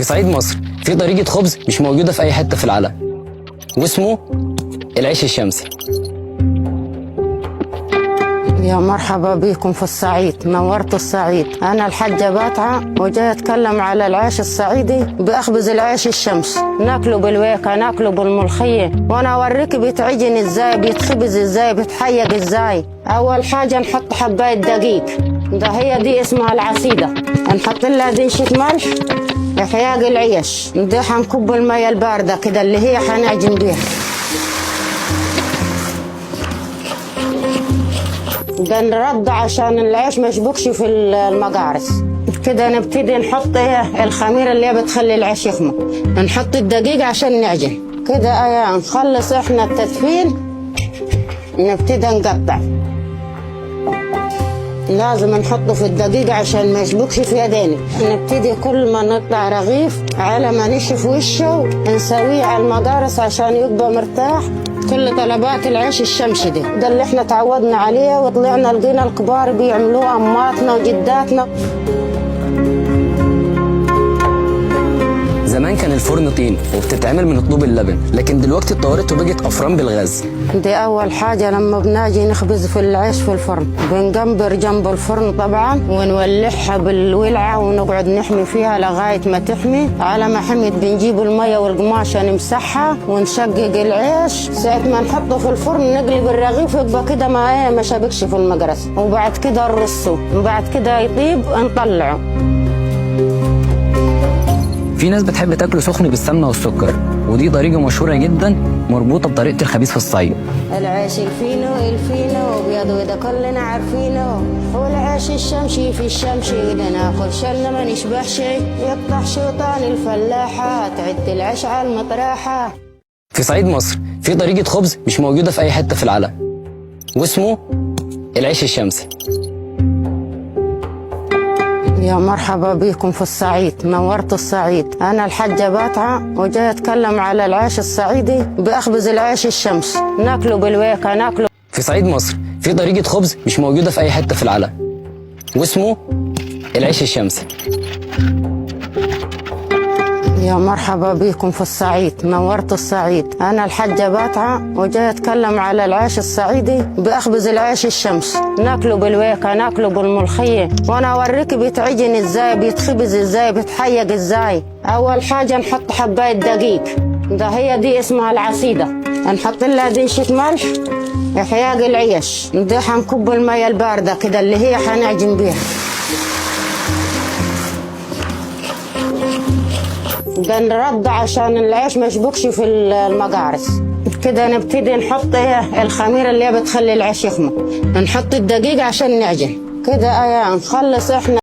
في صعيد مصر في طريقة خبز مش موجودة في أي حتة في العالم، واسمه العيش الشمسي. يا مرحبا بكم في الصعيد، نورتوا الصعيد. أنا الحاجة باتعة وجاي أتكلم على العيش الصعيدي بأخبز العيش الشمسي. ناكله بالويكة، ناكله بالملخية، وأنا أوريك بيتعجن إزاي، بيتخبز إزاي، بيتحيق إزاي. أول حاجة نحط حباية دقيق، ده هي دي اسمها العصيدة. نحط لها دنشة ملح لحياق العيش. ده حنكب المية الباردة كده اللي هي حنعجن بيها. ده نرد عشان العيش ما يشبكش في المقارص. كده نبتدي نحط الخميرة اللي هي بتخلي العيش يخمر. نحط الدقيق عشان نعجن كده. نخلص احنا التدفين، نبتدي نقطع. لازم نحطه في الدقيق عشان ما يشبكش في يدينا. نبتدي كل ما نقطع رغيف على ما نشف وشه نسويه على المقارص عشان يبقى مرتاح. كل طلبات العيش الشمسي ده اللي احنا تعودنا عليه، وطلعنا لقينا الكبار بيعملوه، اماتنا وجداتنا. زمان كان الفرن طين وبتتعمل من طوب اللبن، لكن دلوقتي اتطورت وبقت أفران بالغاز. دي أول حاجة لما بناجي نخبز في العيش في الفرن، بنجنبر جنب الفرن طبعا، ونولعها بالولعة ونقعد نحمي فيها لغاية ما تحمي. على ما حميت بنجيب المية والقماشة نمسحها ونشقق العيش. ساعة ما نحطه في الفرن نقلب الرغيف يبقى كده ما شابكش في المقرص، وبعد كده نرصه، وبعد كده يطيب نطلعه. في ناس بتحب تاكله سخن بالسمنة والسكر، ودي طريقة مشهورة جدا مربوطة بطريقة الخبيث في الصعيد. العيش الفينو وبيض وده كلنا عارفينه، والعيش الشمسي في الشمس ناكل شلنا ما نشبهش. يقطع شيطان الفلاحة تعد العيش على المطرحة. في صعيد مصر في طريقة خبز مش موجودة في أي حتة في العالم، واسمه العيش الشمسي. يا مرحبا بكم في الصعيد، نورتوا الصعيد. أنا الحاجة باتعة وجاي أتكلم على العيش الصعيدي بأخبز العيش الشمسي. ناكله بالويكة، ناكله. في صعيد مصر في طريقة خبز مش موجودة في أي حتة في العالم، واسمه العيش الشمسي. يا مرحبا بكم في الصعيد، نورتوا الصعيد. أنا الحاجة باتعة وجاي أتكلم على العيش الصعيدي بأخبز العيش الشمسي. ناكله بالويكة، ناكله بالملخية، وأنا أوريك بيتعجن إزاي، بيتخبز إزاي، بيتحيق إزاي. أول حاجة نحط حباية دقيق، ده هي دي اسمها العصيدة. نحط لها دنشة ملح لحياق العيش. ده حنكب المية الباردة كده اللي هي حنعجن بيها. ده نرد عشان العيش ما يشبكش في المقارص. كده نبتدي نحط الخميرة اللي هي بتخلي العيش يخمر. نحط الدقيق عشان نعجن كده. نخلص احنا